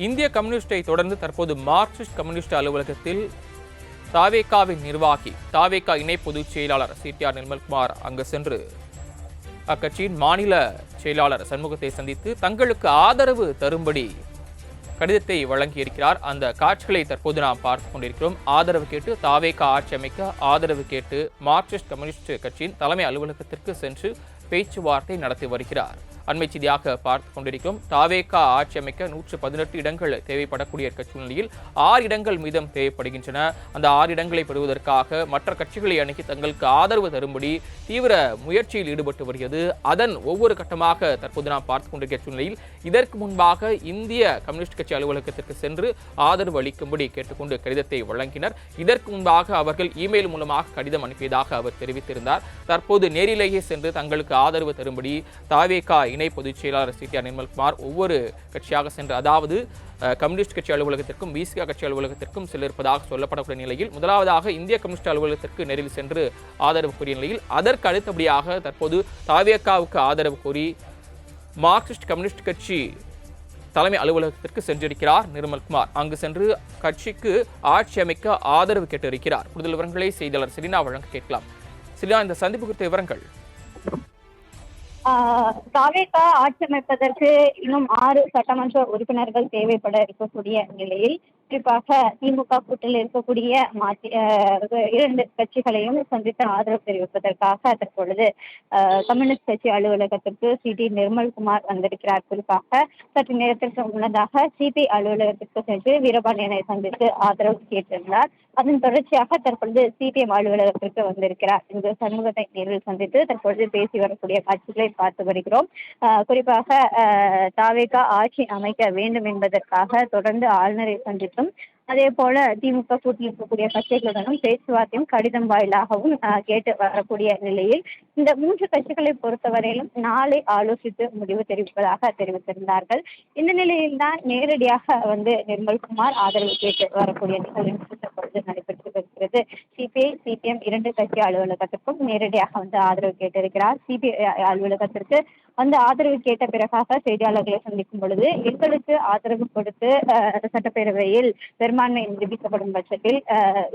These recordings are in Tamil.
இந்திய கம்யூனிஸ்டை தொடர்ந்து தற்போது மார்க்சிஸ்ட் கம்யூனிஸ்ட் அலுவலகத்தில் தாவேகாவின் நிர்வாகி தாவேகா இணை பொதுச் செயலாளர் சிடிஆர் நிர்மல்குமார் அங்கு சென்று அக்கட்சியின் மாநில செயலாளர் சண்முகத்தை சந்தித்து தங்களுக்கு ஆதரவு தரும்படி கடிதத்தை வழங்கியிருக்கிறார். அந்த காட்சிகளை தற்போது நாம் பார்த்துக் கொண்டிருக்கிறோம். ஆதரவு கேட்டு தாவேகா ஆட்சி அமைக்க ஆதரவு கேட்டு மார்க்சிஸ்ட் கம்யூனிஸ்ட் கட்சியின் தலைமை அலுவலகத்திற்கு சென்று பேச்சுவார்த்தை நடத்தி வருகிறார். அண்மை செய்தியாக பார்த்துக் கொண்டிருக்கிறோம். தாவேகா ஆட்சி அமைக்க 118 இடங்கள் தேவைப்படக்கூடிய சூழ்நிலையில் 6 இடங்கள் மீதம் தேவைப்படுகின்றன. அந்த 6 இடங்களை பெறுவதற்காக மற்ற கட்சிகளை அணுகி தங்களுக்கு ஆதரவு தரும்படி தீவிர முயற்சியில் ஈடுபட்டு வருகிறது. அதன் ஒவ்வொரு கட்டமாக தற்போது நாம் பார்த்துக் கொண்டிருக்கிற சூழ்நிலையில் இதற்கு முன்பாக இந்திய கம்யூனிஸ்ட் கட்சி அலுவலகத்திற்கு சென்று ஆதரவு அளிக்கும்படி கேட்டுக்கொண்டு கடிதத்தை வழங்கினர். இதற்கு முன்பாக அவர்கள் இமெயில் மூலமாக கடிதம் அனுப்பியதாக அவர் தெரிவித்திருந்தார். தற்போது நேரிலேயே சென்று தங்களுக்கு ஆதரவு தரும்படி தாவேகா இணை பொதுச் செயலாளர் சிடிஆர் நிர்மல்குமார் ஒவ்வொரு கட்சியாக சென்று, அதாவது கம்யூனிஸ்ட் கட்சி அலுவலகத்திற்கும் விசிகா கட்சி அலுவலகத்திற்கும் செல்லிருப்பதாக சொல்லப்படக்கூடிய நிலையில் முதலாவதாக இந்திய கம்யூனிஸ்ட் அலுவலகத்திற்கு நேரில் சென்று ஆதரவு கோரிய நிலையில் அதற்கு அடுத்தபடியாக தற்போது தாவேகாவுக்கு ஆதரவு கோரி மார்க்சிஸ்ட் கம்யூனிஸ்ட் கட்சி தலைமை அலுவலகத்திற்கு சென்றிருக்கிறார் நிர்மல்குமார். அங்கு சென்று கட்சிக்கு ஆட்சி அமைக்க ஆதரவு கேட்டிருக்கிறார். கூடுதல் விவரங்களை செய்தியாளர் செலினா வழங்க கேட்கலாம். செலினா, இந்த சந்திப்பு குறித்த விவரங்கள். தாவேகா ஆட்சி அமைப்பதற்கு இன்னும் 6 சட்டமன்ற உறுப்பினர்கள் தேவைப்பட இருக்கக்கூடிய நிலையில் குறிப்பாக திமுக கூட்டில் இருக்கக்கூடிய 2 கட்சிகளையும் சந்தித்து ஆதரவு தெரிவிப்பதற்காக தற்பொழுது கம்யூனிஸ்ட் கட்சி அலுவலகத்திற்கு சிடி நிர்மல்குமார் வந்திருக்கிறார். குறிப்பாக சற்று நேரத்திற்கு முன்னதாக சிபி அலுவலகத்திற்கு சென்று வீரபாண்டியனை சந்தித்து ஆதரவு கேட்டிருந்தார். அதன் தொடர்ச்சியாக தற்பொழுது சிபிஎம் அலுவலகத்திற்கு வந்திருக்கிறார். இங்கு சண்முகத்தை நேரில் சந்தித்து தற்பொழுது பேசி வரக்கூடிய காட்சிகளை பார்த்து வருகிறோம். குறிப்பாக தாவேகா ஆட்சி அமைக்க வேண்டும் என்பதற்காக தொடர்ந்து ஆளுநரை சந்தித்தும் அதே போல திமுக கூட்டில் இருக்கக்கூடிய கட்சிகளுடனும் பேச்சுவார்த்தையும் கடிதம் வாயிலாகவும் கேட்டு வரக்கூடிய நிலையில் இந்த 3 கட்சிகளை பொறுத்தவரையிலும் நாளை ஆலோசித்து முடிவு தெரிவிப்பதாக தெரிவித்திருந்தார்கள். இந்த நிலையில்தான் நேரடியாக நிர்மல்குமார் ஆதரவு கேட்டு வரக்கூடிய நிகழ்வு தற்பொழுது நடைபெற்று வருகிறது. சிபிஐ சிபிஎம் 2 கட்சி அலுவலகத்திற்கும் நேரடியாக ஆதரவு கேட்டிருக்கிறார். சிபிஐ அலுவலகத்திற்கு ஆதரவு கேட்ட பிறகாக செய்தியாளர்களை சந்திக்கும் பொழுது எங்களுக்கு ஆதரவு கொடுத்து சட்டப்பேரவையில் பெரும்பான்மை நிரூபிக்கப்படும் பட்சத்தில்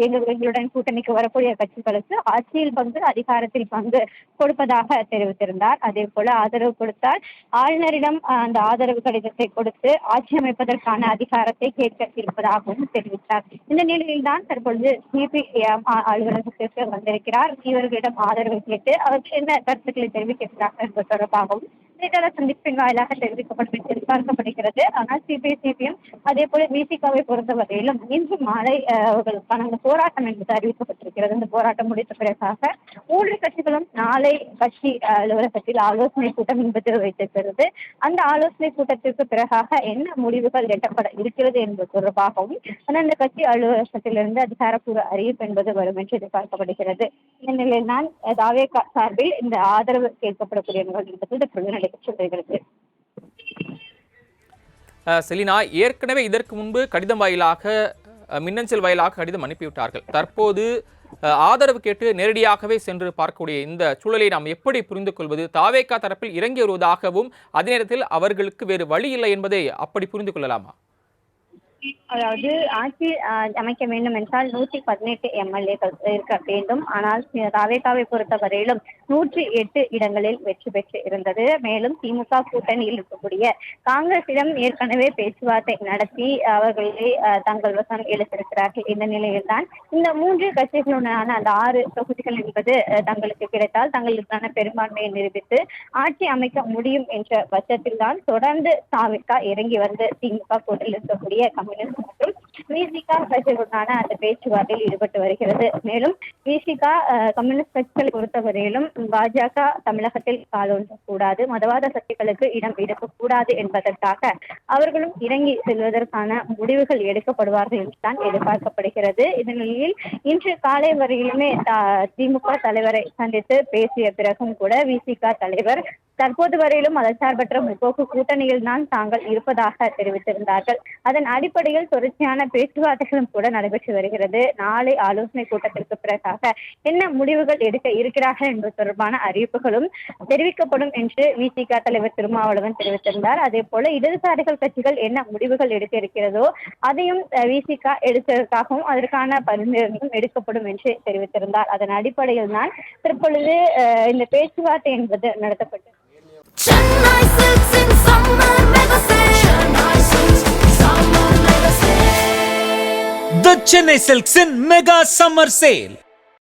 எங்களுடன் கூட்டணிக்கு வரக்கூடிய கட்சிகளுக்கு ஆட்சியில் பங்கு அதிகாரத்தில் பங்கு கொடுப்பதாக தெரிவித்திருந்தார். அதே போல ஆதரவு கொடுத்தால் ஆளுநரிடம் அந்த ஆதரவு கடிதத்தை கொடுத்து ஆட்சி அமைப்பதற்கான அதிகாரத்தை கேட்க இருப்பதாகவும் தெரிவித்தார். இந்த நிலையில்தான் தற்பொழுது சிபிஎம் அலுவலகத்திற்கு வந்திருக்கிறார். இவர்களிடம் ஆதரவு கேட்டு அவருக்கு என்ன கருத்துக்களை தெரிவிக்கிறார்கள் என்பது தொடர்பாகவும் செய்தியாளர் சந்திப்பின் வாயிலாக தெரிவிக்கப்படும் எதிர்பார்க்கப்படுகிறது. ஆனால் சிபிஐ சிபிஎம் அதே போல விசிகாவை பொறுத்தவரையிலும் இன்று மாலை அவர்களுக்கான போராட்டம் என்பது அறிவிக்கப்பட்டிருக்கிறது. இந்த போராட்டம் முடித்த பிறகாக 3 கட்சிகளும் நாளை கட்சி அலுவலகத்தில் ஆலோசனை கூட்டம் என்பது வைத்திருக்கிறது. அந்த ஆலோசனை கூட்டத்திற்கு பிறகாக என்ன முடிவுகள் எட்டப்பட இருக்கிறது என்பது தொடர்பாகவும் அந்த கட்சி அலுவலகத்திலிருந்து அதிகாரப்பூர்வ அறிவிப்பு என்பது வரும் என்று எதிர்பார்க்கப்படுகிறது. இந்த நிலையில் தான் தாவேகா சார்பில் இந்த ஆதரவு கேட்கப்படக்கூடிய நிகழ்வு என்பது நடைபெற்று வருகிறது. செலினா, ஏற்கனவே இதற்கு முன்பு கடிதம் வாயிலாக மின்னஞ்சல் வாயிலாக கடிதம் அனுப்பிவிட்டார்கள். தற்போது ஆதரவு கேட்டு நேரடியாகவே சென்று பார்க்கக்கூடிய இந்த சூழலை நாம் எப்படி புரிந்து கொள்வது? தாவேகா தரப்பில் இறங்கி வருவதாகவும் அதே நேரத்தில் அவர்களுக்கு வேறு வழி இல்லை என்பதை அப்படி புரிந்து கொள்ளலாமா? அதாவது ஆட்சி அமைக்க வேண்டும் என்றால் 118 எம்எல்ஏக்கள் இருக்க வேண்டும். ஆனால் தாவேகாவை பொறுத்தவரையிலும் 108 இடங்களில் வெற்றி பெற்று இருந்தது. மேலும் திமுக கூட்டணியில் இருக்கக்கூடிய காங்கிரசிடம் ஏற்கனவே பேச்சுவார்த்தை நடத்தி அவர்களை தங்கள் வசம் இழுத்திருக்கிறார்கள். இந்த நிலையில்தான் இந்த 3 கட்சிகளுடனான அந்த 6 தொகுதிகள் என்பது தங்களுக்கு கிடைத்தால் தங்களுக்கான பெரும்பான்மையை நிரூபித்து ஆட்சி அமைக்க முடியும் என்ற பட்சத்தில் தான் தொடர்ந்து தாவேகா இறங்கி திமுக கூட்டணியில் இருக்கக்கூடிய கம்யூனிஸ்ட் மற்றும் விசிகா கட்சிகளுடனான அந்த பேச்சுவார்த்தையில் ஈடுபட்டு வருகிறது. மேலும் விசிகா கம்யூனிஸ்ட் கட்சிகளை பொறுத்தவரையிலும் பாஜக தமிழகத்தில் காலூன்றக்கூடாது, மதவாத சக்திகளுக்கு இடம் எடுக்கக்கூடாது என்பதற்காக அவர்களும் இறங்கி செல்வதற்கான முடிவுகள் எடுக்கப்படுவார்கள் என்றுதான் எதிர்பார்க்கப்படுகிறது. இந்த நிலையில் இன்று காலை வரையிலுமே திமுக தலைவரை சந்தித்து பேசிய பிறகும் கூட விசிகா தலைவர் தற்போது வரையிலும் மதச்சார்பற்ற முற்போக்கு கூட்டணியில் தான் தாங்கள் இருப்பதாக தெரிவித்திருந்தார்கள். அதன் அடிப்படையில் அடிப்படையில் தொடர்ச்சியான பேச்சுவார்த்தைகளும் கூட நடைபெற்று வருகிறது. நாளை ஆலோசனை கூட்டத்திற்கு பிறகாக என்ன முடிவுகள் எடுக்க இருக்கிறார்கள் என்பது தொடர்பான அறிவிப்புகளும் தெரிவிக்கப்படும் என்று விசிக தலைவர் திருமாவளவன் தெரிவித்திருந்தார். அதே போல இடதுசாரிகள் கட்சிகள் என்ன முடிவுகள் எடுக்க இருக்கிறதோ அதையும் விசிக எடுப்பதற்காகவும் அதற்கான பரிந்துரைகளும் எடுக்கப்படும் என்று தெரிவித்திருந்தார். அதன் அடிப்படையில் தான் தற்பொழுது இந்த பேச்சுவார்த்தை என்பது நடத்தப்பட்டது. Chennai Silks in summer mega sale. Chennai Silks summer mega sale. The Chennai Silks in Mega Summer Sale.